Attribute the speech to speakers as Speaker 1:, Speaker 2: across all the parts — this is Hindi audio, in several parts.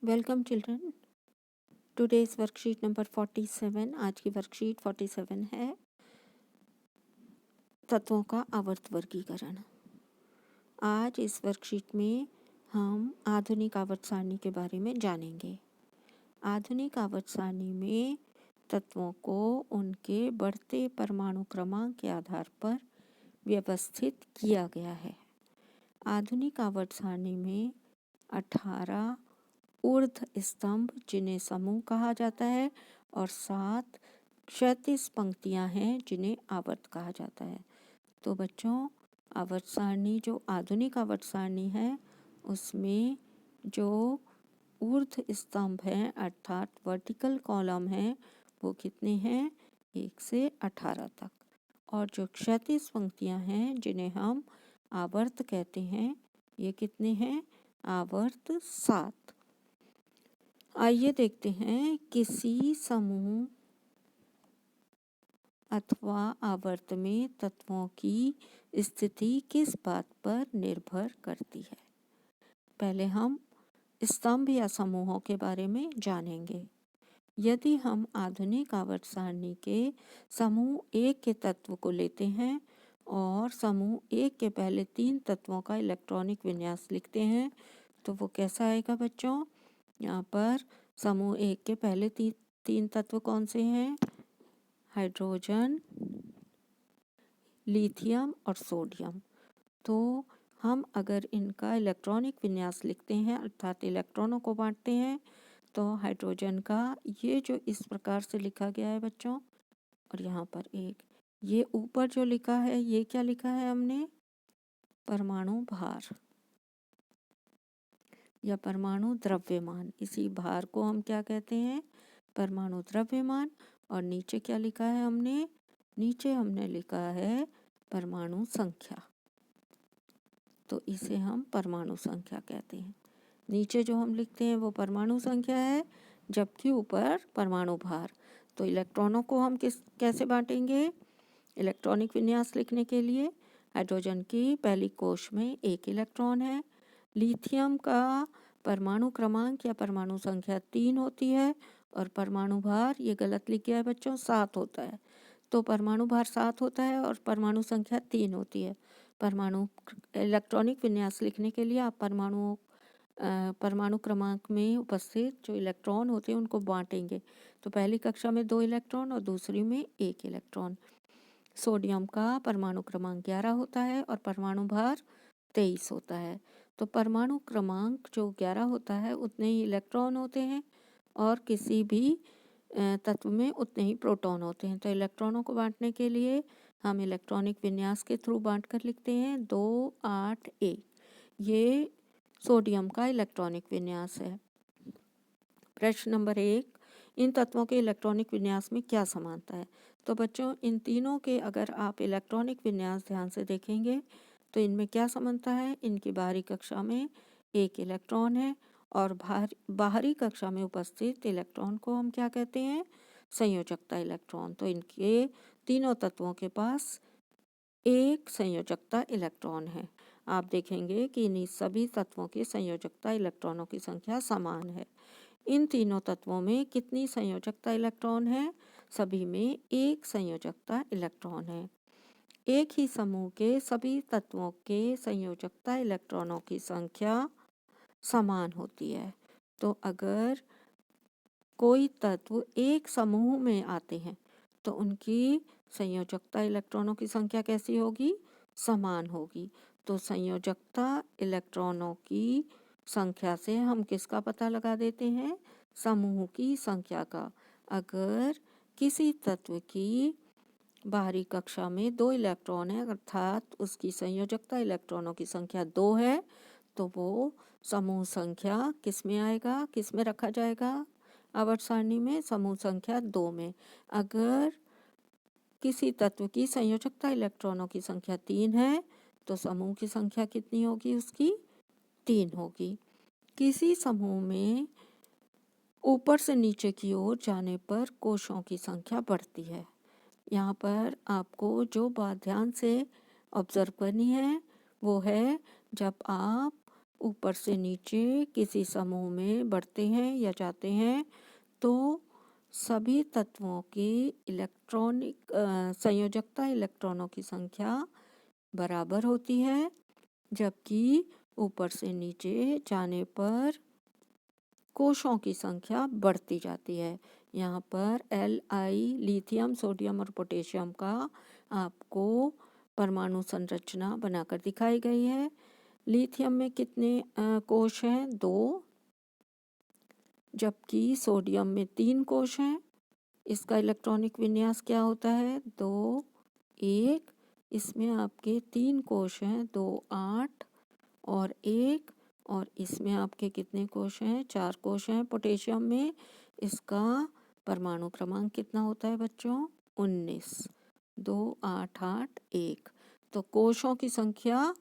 Speaker 1: Welcome children. Today's worksheet number 47। आज की वर्कशीट 47 है तत्वों का आवर्त वर्गीकरण। आज इस वर्कशीट में हम आधुनिक आवर्त सारणी के बारे में जानेंगे। आधुनिक आवर्त सारणी में तत्वों को उनके बढ़ते परमाणु क्रमांक के आधार पर व्यवस्थित किया गया है। आधुनिक आवर्त सारणी में 18 ऊर्ध्व स्तंभ जिन्हें समूह कहा जाता है और 7 क्षैतिज पंक्तियां हैं जिन्हें आवर्त कहा जाता है। तो बच्चों, आवर्त सारणी जो आधुनिक आवर्त सारणी है उसमें जो ऊर्ध्व स्तंभ हैं अर्थात वर्टिकल कॉलम हैं वो कितने हैं? 1 से 18 तक। और जो क्षैतिज पंक्तियां हैं जिन्हें हम आवर्त कहते हैं ये कितने हैं? आवर्त 7। आइए देखते हैं किसी समूह अथवा आवर्त में तत्वों की स्थिति किस बात पर निर्भर करती है। पहले हम स्तंभ या समूहों के बारे में जानेंगे। यदि हम आधुनिक आवर्त सारणी के समूह 1 के तत्व को लेते हैं और समूह 1 के पहले 3 तत्वों का इलेक्ट्रॉनिक विन्यास लिखते हैं तो वो कैसा आएगा बच्चों? यहाँ पर समूह 1 के पहले 3 तत्व कौन से हैं? हाइड्रोजन, लिथियम और सोडियम। तो हम अगर इनका इलेक्ट्रॉनिक विन्यास लिखते हैं अर्थात इलेक्ट्रॉनों को बांटते हैं तो हाइड्रोजन का ये जो इस प्रकार से लिखा गया है बच्चों, और यहाँ पर एक ये ऊपर जो लिखा है ये क्या लिखा है हमने? परमाणु भार या परमाणु द्रव्यमान। इसी भार को हम क्या कहते हैं? परमाणु द्रव्यमान। और नीचे क्या लिखा है हमने? नीचे हमने लिखा है परमाणु संख्या। तो इसे हम परमाणु संख्या कहते हैं। नीचे जो हम लिखते हैं वो परमाणु संख्या है जबकि ऊपर परमाणु भार। तो इलेक्ट्रॉनों को हम कैसे बांटेंगे? इलेक्ट्रॉनिक विन्यास लिखने के लिए हाइड्रोजन की पहली कोश में 1 इलेक्ट्रॉन है। लिथियम का परमाणु क्रमांक या परमाणु संख्या 3 होती है और परमाणु भार, ये गलत लिख गया है बच्चों, 7 होता है। तो परमाणु भार 7 होता है और परमाणु संख्या 3 होती है। परमाणु इलेक्ट्रॉनिक विन्यास लिखने के लिए आप परमाणु क्रमांक में उपस्थित जो इलेक्ट्रॉन होते हैं उनको बांटेंगे। तो पहली कक्षा में 2 इलेक्ट्रॉन और दूसरी में 1 इलेक्ट्रॉन। सोडियम का परमाणु क्रमांक 11 होता है और परमाणु भार 23 होता है। तो परमाणु क्रमांक जो 11 होता है उतने ही इलेक्ट्रॉन होते हैं और किसी भी तत्व में उतने ही प्रोटॉन होते हैं। तो इलेक्ट्रॉनों को बांटने के लिए हम इलेक्ट्रॉनिक विन्यास के थ्रू बांट कर लिखते हैं 2 8 1। ये सोडियम का इलेक्ट्रॉनिक विन्यास है। प्रश्न नंबर 1, इन तत्वों के इलेक्ट्रॉनिक विन्यास में क्या समानता है? तो बच्चों, इन तीनों के अगर आप इलेक्ट्रॉनिक विन्यास ध्यान से देखेंगे तो इनमें क्या समानता है? इनकी बाहरी कक्षा में 1 इलेक्ट्रॉन है और बाहरी कक्षा में उपस्थित इलेक्ट्रॉन को हम क्या कहते हैं? संयोजकता इलेक्ट्रॉन। तो इनके तीनों तत्वों के पास एक संयोजकता इलेक्ट्रॉन है। आप देखेंगे कि इन सभी तत्वों की संयोजकता इलेक्ट्रॉनों की संख्या समान है। इन तीनों तत्वों में कितनी संयोजकता इलेक्ट्रॉन है? सभी में एक संयोजकता इलेक्ट्रॉन है। एक ही समूह के सभी तत्वों के संयोजकता इलेक्ट्रॉनों की संख्या समान होती है। तो अगर कोई तत्व एक समूह में आते हैं तो उनकी संयोजकता इलेक्ट्रॉनों की संख्या कैसी होगी? समान होगी। तो संयोजकता इलेक्ट्रॉनों की संख्या से हम किसका पता लगा देते हैं? समूह की संख्या का। अगर किसी तत्व की बाहरी कक्षा में 2 इलेक्ट्रॉन है अर्थात उसकी संयोजकता इलेक्ट्रॉनों की संख्या 2 है तो वो समूह संख्या किस में आएगा? किस में रखा जाएगा? आवर्त सारणी में समूह संख्या 2 में। अगर किसी तत्व की संयोजकता इलेक्ट्रॉनों की संख्या 3 है तो समूह की संख्या कितनी होगी? उसकी 3 होगी। किसी समूह में ऊपर से नीचे की ओर जाने पर कोशों की संख्या बढ़ती है। यहाँ पर आपको जो बात ध्यान से ऑब्जर्व करनी है वो है जब आप ऊपर से नीचे किसी समूह में बढ़ते हैं या जाते हैं तो सभी तत्वों की इलेक्ट्रॉनिक संयोजकता इलेक्ट्रॉनों की संख्या बराबर होती है, जबकि ऊपर से नीचे जाने पर कोशों की संख्या बढ़ती जाती है। यहाँ पर Li लिथियम, सोडियम और पोटेशियम का आपको परमाणु संरचना बनाकर दिखाई गई है। लिथियम में कितने कोश हैं? 2, जबकि सोडियम में 3 कोश हैं। इसका इलेक्ट्रॉनिक विन्यास क्या होता है? 2, 1। इसमें आपके 3 कोश हैं, 2, 8 और 1। और इसमें आपके कितने कोश हैं? 4 कोश हैं। पोटेशियम में इसका परमाणु क्रमांक कितना होता है बच्चों? 19। 2, 8, 8, 1। तो कोशों की संख्या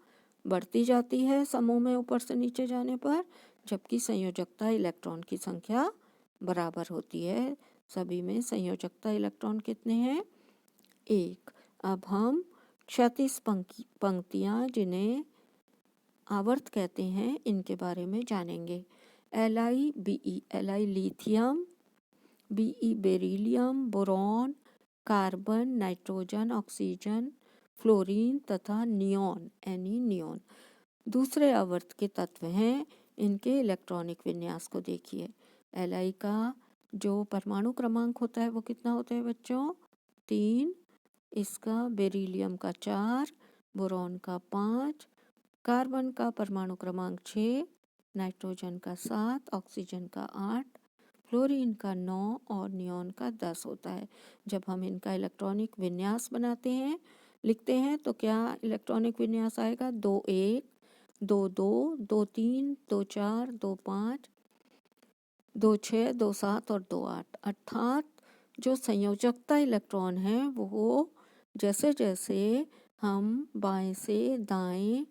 Speaker 1: बढ़ती जाती है समूह में ऊपर से नीचे जाने पर, जबकि संयोजकता इलेक्ट्रॉन की संख्या बराबर होती है। सभी में संयोजकता इलेक्ट्रॉन कितने हैं? 1। अब हम क्षैतिज पंक्तियाँ जिन्हें आवर्त कहते हैं इनके बारे में जानेंगे। Li lithium, Be beryllium, boron, carbon, nitrogen, oxygen, fluorine तथा नियॉन नियॉन दूसरे आवर्त के तत्व हैं। इनके इलेक्ट्रॉनिक विन्यास को देखिए। Li का जो परमाणु क्रमांक होता है वो कितना होता है बच्चों? 3। इसका बेरिलियम का 4, बोरॉन का 5, कार्बन का परमाणु क्रमांक 6, नाइट्रोजन का 7, ऑक्सीजन का 8, फ्लोरीन का 9 और नियॉन का 10 होता है। जब हम इनका इलेक्ट्रॉनिक विन्यास बनाते हैं, लिखते हैं, तो क्या इलेक्ट्रॉनिक विन्यास आएगा? 2, 1, 2, 2, 2, 3, 2, 4, 2, 5, 2, 6, 2, 7 और 2, 8। अर्थात जो संयोजकता इलेक्ट्रॉन है वो जैसे जैसे हम बाएं से दाएं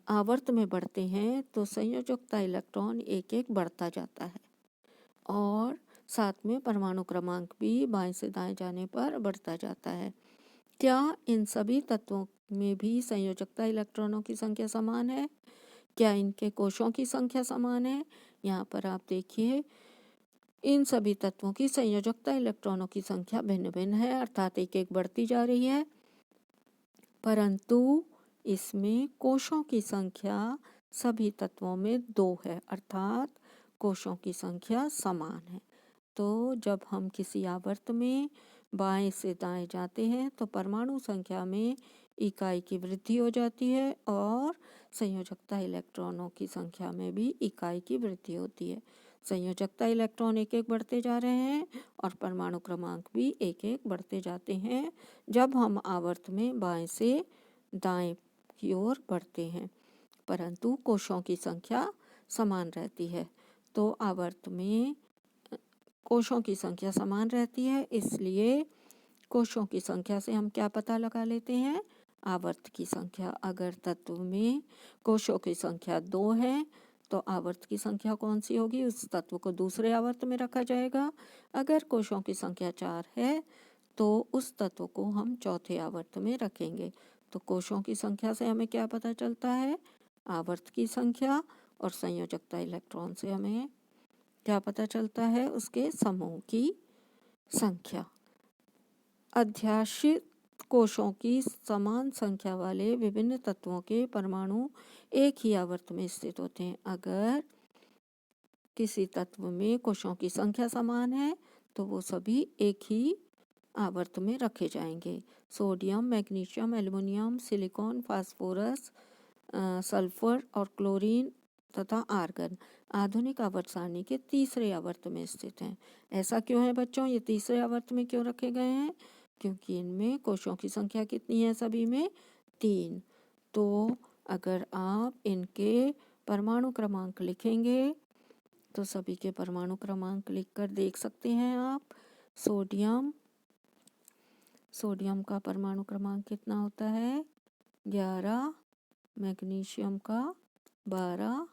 Speaker 1: आवर्त में बढ़ते हैं तो संयोजकता इलेक्ट्रॉन एक एक बढ़ता जाता है और साथ में परमाणु क्रमांक भी बाएं से दाएं जाने पर बढ़ता जाता है। क्या इन सभी तत्वों में भी संयोजकता इलेक्ट्रॉनों की संख्या समान है? क्या इनके कोशों की संख्या समान है? यहाँ पर आप देखिए, इन सभी तत्वों की संयोजकता इलेक्ट्रॉनों की संख्या भिन्न भिन्न है, अर्थात एक एक बढ़ती जा रही है, परंतु इसमें कोशों की संख्या सभी तत्वों में 2 है, अर्थात कोशों की संख्या समान है। तो जब हम किसी आवर्त में बाएं से दाएं जाते हैं तो परमाणु संख्या में इकाई की वृद्धि हो जाती है और संयोजकता इलेक्ट्रॉनों की संख्या में भी इकाई की वृद्धि होती है। संयोजकता इलेक्ट्रॉन एक एक बढ़ते जा रहे हैं और परमाणु क्रमांक भी एक एक बढ़ते जाते हैं जब हम आवर्त में बाएं से दाएं की ओर बढ़ते हैं, परंतु कोशों की संख्या समान रहती है। तो आवर्त में कोशों की संख्या समान रहती है, इसलिए कोशों की संख्या से हम क्या पता लगा लेते हैं? आवर्त की संख्या। अगर तत्व में कोशों की संख्या 2 है तो आवर्त की संख्या कौन सी होगी? उस तत्व को दूसरे आवर्त में रखा जाएगा। अगर कोशों की संख्या 4 है तो उस तत्व को हम चौथे आवर्त में रखेंगे। तो कोशों की संख्या से हमें क्या पता चलता है? आवर्त की संख्या। और संयोजकता इलेक्ट्रॉन से हमें क्या पता चलता है? उसके समूह की संख्या। अध्याशित कोशों की समान संख्या वाले विभिन्न तत्वों के परमाणु एक ही आवर्त में स्थित होते हैं। अगर किसी तत्व में कोशों की संख्या समान है तो वो सभी एक ही आवर्त में रखे जाएंगे। Sodium, magnesium, aluminium, silicon, phosphorus, sulphur और क्लोरीन तथा आर्गन आधुनिक आवर्त सारणी के तीसरे आवर्त में स्थित हैं। ऐसा क्यों है बच्चों? ये तीसरे आवर्त में क्यों रखे गए हैं? क्योंकि इनमें कोशों की संख्या कितनी है? सभी में 3। तो अगर आप इनके परमाणु क्रमांक लिखेंगे तो सभी के परमाणु क्रमांक लिखकर देख सकते हैं आप। सोडियम का परमाणु क्रमांक कितना होता है? 11, मैग्नीशियम का 12,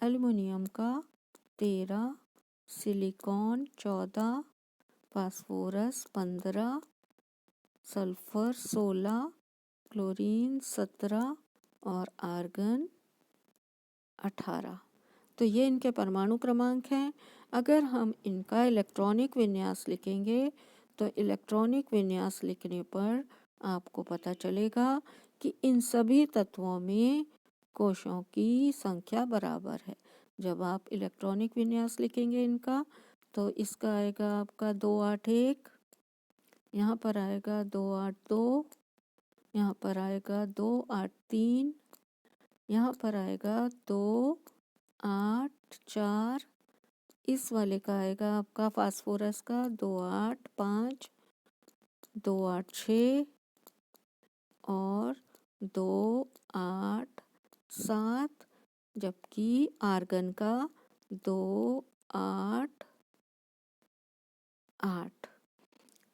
Speaker 1: एल्युमिनियम का 13, सिलिकॉन 14, फास्फोरस 15, सल्फर 16, क्लोरीन 17 और आर्गन 18। तो ये इनके परमाणु क्रमांक हैं। अगर हम इनका इलेक्ट्रॉनिक विन्यास लिखेंगे तो इलेक्ट्रॉनिक विन्यास लिखने पर आपको पता चलेगा कि इन सभी तत्वों में कोशों की संख्या बराबर है। जब आप इलेक्ट्रॉनिक विन्यास लिखेंगे इनका तो इसका आएगा आपका 281, यहाँ पर आएगा 282, यहाँ पर आएगा 283, यहाँ पर आएगा 284, इस वाले का आएगा आपका फास्फोरस का 285, 286 और 287, जबकि आर्गन का 288।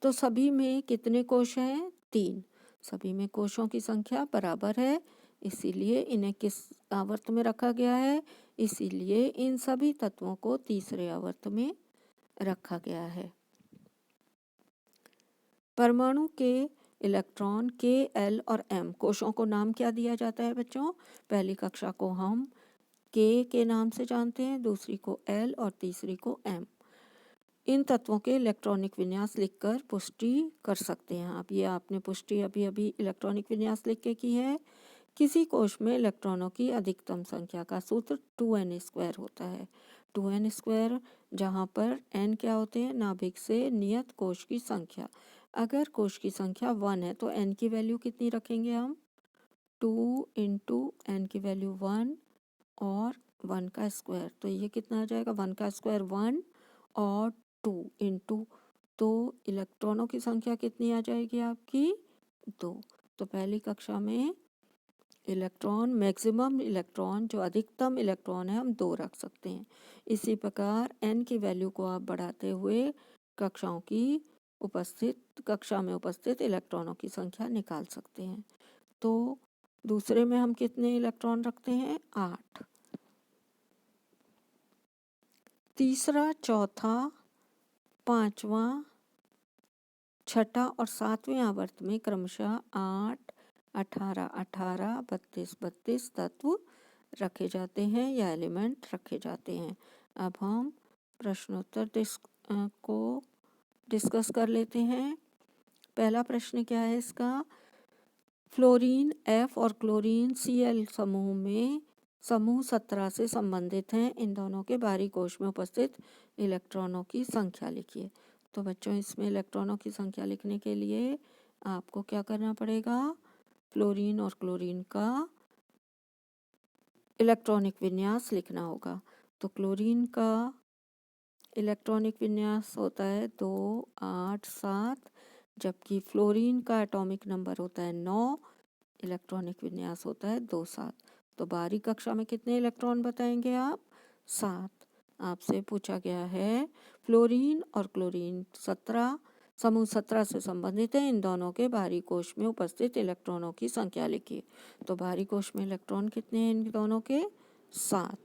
Speaker 1: तो सभी में कितने कोश हैं? 3। सभी में कोशों की संख्या बराबर है, इसीलिए इन्हें किस आवर्त में रखा गया है? इसीलिए इन सभी तत्वों को तीसरे आवर्त में रखा गया है। परमाणु के इलेक्ट्रॉन के, एल और एम कोशों को नाम क्या दिया जाता है बच्चों? पहली कक्षा को हम के नाम से जानते हैं, दूसरी को एल और तीसरी को एम। इन तत्वों के इलेक्ट्रॉनिक विन्यास लिखकर पुष्टि कर सकते हैं आप। ये आपने पुष्टि अभी अभी इलेक्ट्रॉनिक विन्यास लिख के की है। किसी कोश में इलेक्ट्रॉनों की अधिकतम संख्या का सूत्र 2n² होता है। 2n², जहाँ पर n क्या होते हैं? नाभिक से नियत कोश की संख्या। अगर कोश की संख्या 1 है तो n की वैल्यू कितनी रखेंगे हम? 2 × n की वैल्यू 1 और 1 का स्क्वायर, तो ये कितना आ जाएगा? 1 का स्क्वायर 1 और 2 × तो इलेक्ट्रॉनों की संख्या कितनी आ जाएगी आपकी? 2। तो पहली कक्षा में इलेक्ट्रॉन, मैक्सिमम इलेक्ट्रॉन, जो अधिकतम इलेक्ट्रॉन है, हम 2 रख सकते हैं। इसी प्रकार n की वैल्यू को आप बढ़ाते हुए कक्षा में उपस्थित इलेक्ट्रॉनों की संख्या निकाल सकते हैं। तो दूसरे में हम कितने इलेक्ट्रॉन रखते हैं? 8। तीसरा, चौथा, पांचवा, छठा और सातवें आवर्त में क्रमशः 8, 18, 18, 32, 32 तत्व रखे जाते हैं या एलिमेंट रखे जाते हैं। अब हम प्रश्नोत्तर को डिस्कस कर लेते हैं। पहला प्रश्न क्या है इसका? फ्लोरीन F और क्लोरीन Cl समूह में समूह 17 से संबंधित हैं। इन दोनों के बाहरी कोश में उपस्थित इलेक्ट्रॉनों की संख्या लिखिए। तो बच्चों, इसमें इलेक्ट्रॉनों की संख्या लिखने के लिए आपको क्या करना पड़ेगा? फ्लोरीन और क्लोरीन का इलेक्ट्रॉनिक विन्यास लिखना होगा। तो क्लोरीन का इलेक्ट्रॉनिक विन्यास होता है 2, 8, 7, जबकि फ्लोरीन का एटॉमिक नंबर होता है 9, इलेक्ट्रॉनिक विन्यास होता है 2, 7। तो बाहरी कक्षा में कितने इलेक्ट्रॉन बताएंगे आप? 7। आपसे पूछा गया है फ्लोरीन और क्लोरीन 17 समूह 17 से संबंधित है, इन दोनों के बाहरी कोश में उपस्थित इलेक्ट्रॉनों की संख्या लिखिए। तो बाहरी कोश में इलेक्ट्रॉन कितने हैं इन दोनों के? 7।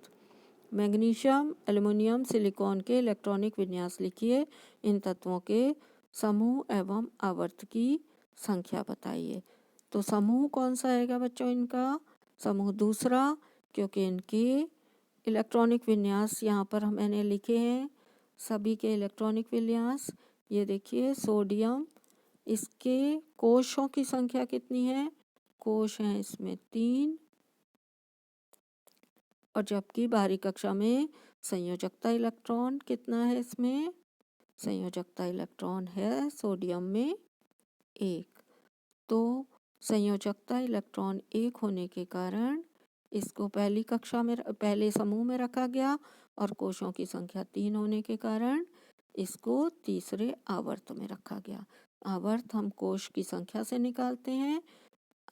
Speaker 1: मैग्नीशियम, एल्युमिनियम, सिलिकॉन के इलेक्ट्रॉनिक विन्यास लिखिए। इन तत्वों के समूह एवं आवर्त की संख्या बताइए। तो समूह कौन सा आएगा बच्चों इनका? समूह दूसरा, क्योंकि इनके इलेक्ट्रॉनिक विन्यास यहाँ पर मैंने लिखे हैं। सभी के इलेक्ट्रॉनिक विन्यास ये देखिए। सोडियम, इसके कोशों की संख्या कितनी है? कोश हैं इसमें 3, और जबकि बाहरी कक्षा में संयोजकता इलेक्ट्रॉन कितना है इसमें? संयोजकता इलेक्ट्रॉन है सोडियम में 1। तो संयोजकता इलेक्ट्रॉन 1 होने के कारण इसको पहले समूह में रखा गया, और कोशों की संख्या 3 होने के कारण इसको तीसरे आवर्त में रखा गया। आवर्त हम कोश की संख्या से निकालते हैं।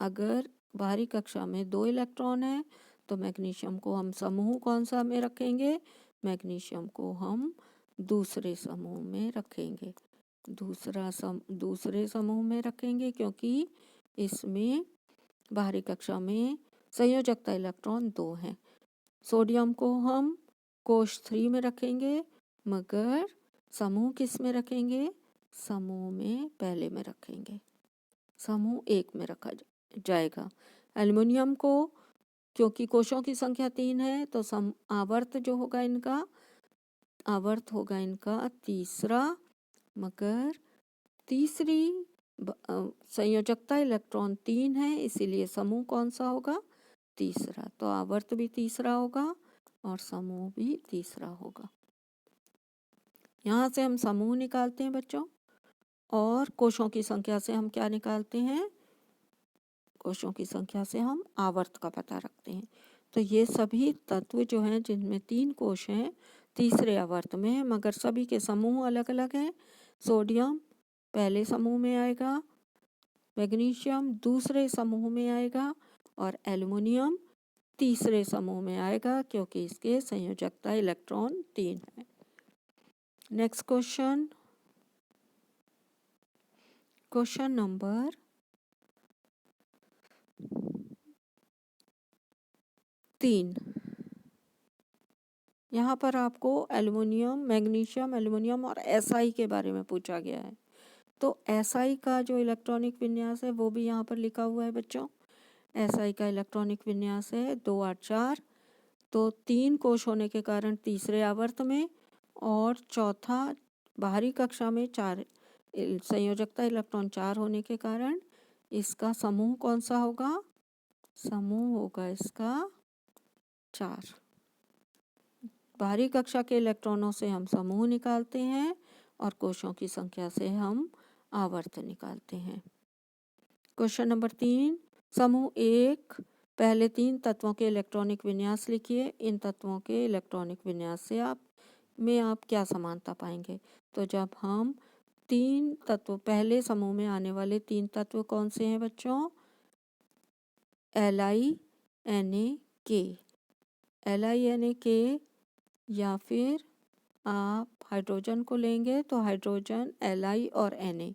Speaker 1: अगर बाहरी कक्षा में 2 इलेक्ट्रॉन है तो मैग्नीशियम को हम समूह कौन सा में रखेंगे? मैग्नीशियम को हम दूसरे समूह में रखेंगे। दूसरे समूह में रखेंगे क्योंकि इसमें बाहरी कक्षा में संयोजकता इलेक्ट्रॉन 2 हैं। सोडियम को हम कोश 3 में रखेंगे, मगर समूह किस में रखेंगे? समूह में पहले में रखेंगे, समूह 1 में रखा जाएगा। एल्युमिनियम को क्योंकि कोशों की संख्या 3 है तो आवर्त जो होगा इनका, आवर्त होगा इनका तीसरा, मगर तीसरी संयोजकता इलेक्ट्रॉन 3 है, इसीलिए समूह कौन सा होगा, तीसरा। तो आवर्त भी तीसरा होगा और समूह भी तीसरा होगा। यहाँ से हम समूह निकालते हैं बच्चों, और कोशों की संख्या से हम क्या निकालते हैं, कोशों की संख्या से हम आवर्त का पता रखते हैं। तो ये सभी तत्व जो हैं जिनमें 3 कोश हैं तीसरे आवर्त में है, मगर सभी के समूह अलग अलग हैं। सोडियम पहले समूह में आएगा, मैग्नीशियम दूसरे समूह में आएगा और एल्युमिनियम तीसरे समूह में आएगा, क्योंकि इसके संयोजकता इलेक्ट्रॉन 3 है। Next question, question number 3। यहाँ पर आपको एल्युमिनियम, मैग्नीशियम, एल्युमिनियम और SI के बारे में पूछा गया है। तो SI का जो इलेक्ट्रॉनिक विन्यास है वो भी यहाँ पर लिखा हुआ है बच्चों। SI का इलेक्ट्रॉनिक विन्यास है 2 8 4। तो 3 कोश होने के कारण तीसरे आवर्त में, और चौथा बाहरी कक्षा में 4 संयोजकता इलेक्ट्रॉन 4 होने के कारण इसका समूह कौन सा होगा, समूह होगा इसका 4। बाहरी कक्षा के इलेक्ट्रॉनों से हम समूह निकालते हैं और कोशों की संख्या से हम आवर्त निकालते हैं। क्वेश्चन नंबर 3, समूह 1, पहले 3 तत्वों के इलेक्ट्रॉनिक विन्यास लिखिए। इन तत्वों के इलेक्ट्रॉनिक विन्यास से आप क्या समानता पाएंगे। तो जब हम 3 तत्व, पहले समूह में आने वाले 3 तत्व कौन से हैं बच्चों, Li Na K, Li Na K, या फिर आप हाइड्रोजन को लेंगे तो हाइड्रोजन Li और Na।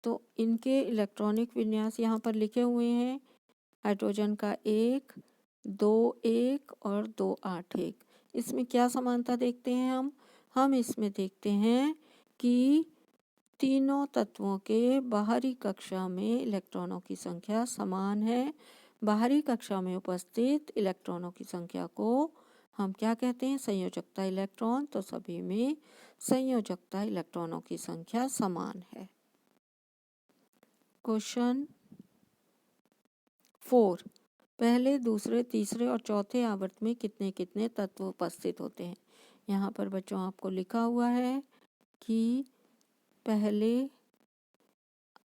Speaker 1: तो इनके इलेक्ट्रॉनिक विन्यास यहाँ पर लिखे हुए हैं। हाइड्रोजन का 1 2 1 और 2 8 1। इसमें क्या समानता देखते हैं हम इसमें देखते हैं कि तीनों तत्वों के बाहरी कक्षा में इलेक्ट्रॉनों की संख्या समान है। बाहरी कक्षा में उपस्थित इलेक्ट्रॉनों की संख्या को हम क्या कहते हैं, संयोजकता इलेक्ट्रॉन। तो सभी में संयोजकता इलेक्ट्रॉनों की संख्या समान है। क्वेश्चन 4, पहले, दूसरे, तीसरे और चौथे आवर्त में कितने कितने तत्व उपस्थित होते हैं। यहाँ पर बच्चों आपको लिखा हुआ है कि पहले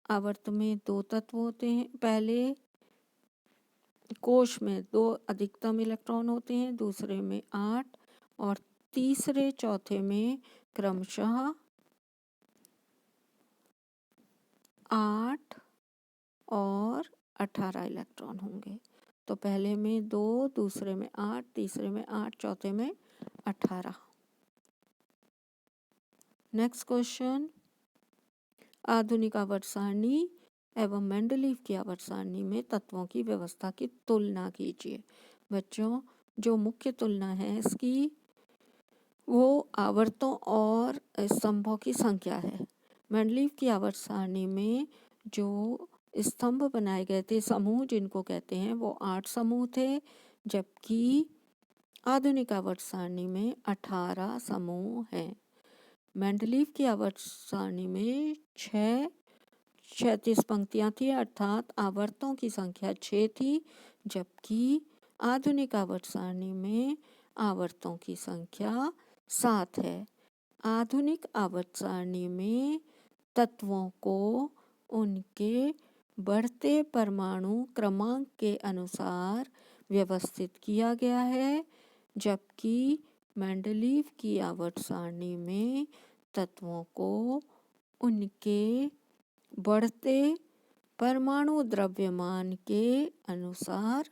Speaker 1: आवर्त में 2 तत्व होते हैं, पहले कोश में 2 अधिकतम इलेक्ट्रॉन होते हैं, दूसरे में 8 और तीसरे चौथे में क्रमशः 8 और 18 इलेक्ट्रॉन होंगे। तो पहले में 2, दूसरे में 8, तीसरे में 8, चौथे में 18। नेक्स्ट क्वेश्चन, आधुनिक आवर्त सारणी एवं मेंडलीव की आवर्त सारणी में तत्वों की व्यवस्था की तुलना कीजिए। बच्चों, जो मुख्य तुलना है इसकी, वो आवर्तों और स्तंभों की संख्या है। मेंडलीव की आवर्त सारणी में जो स्तंभ बनाए गए थे, समूह जिनको कहते हैं, वो 8 समूह थे, जबकि आधुनिक आवर्त सारणी में 18 समूह हैं। मेंडलीव की आवर्त सारणी में 6 क्षैतिज पंक्तियां थी, अर्थात आवर्तों की संख्या 6 थी, जबकि आधुनिक आवर्त सारणी में आवर्तों की संख्या 7 है। आधुनिक आवर्त सारणी में तत्वों को उनके बढ़ते परमाणु क्रमांक के अनुसार व्यवस्थित किया गया है, जबकि मेंडलीव की आवर्त सारणी में तत्वों को उनके बढ़ते परमाणु द्रव्यमान के अनुसार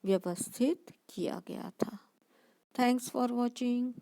Speaker 1: व्यवस्थित किया गया था। Thanks for watching.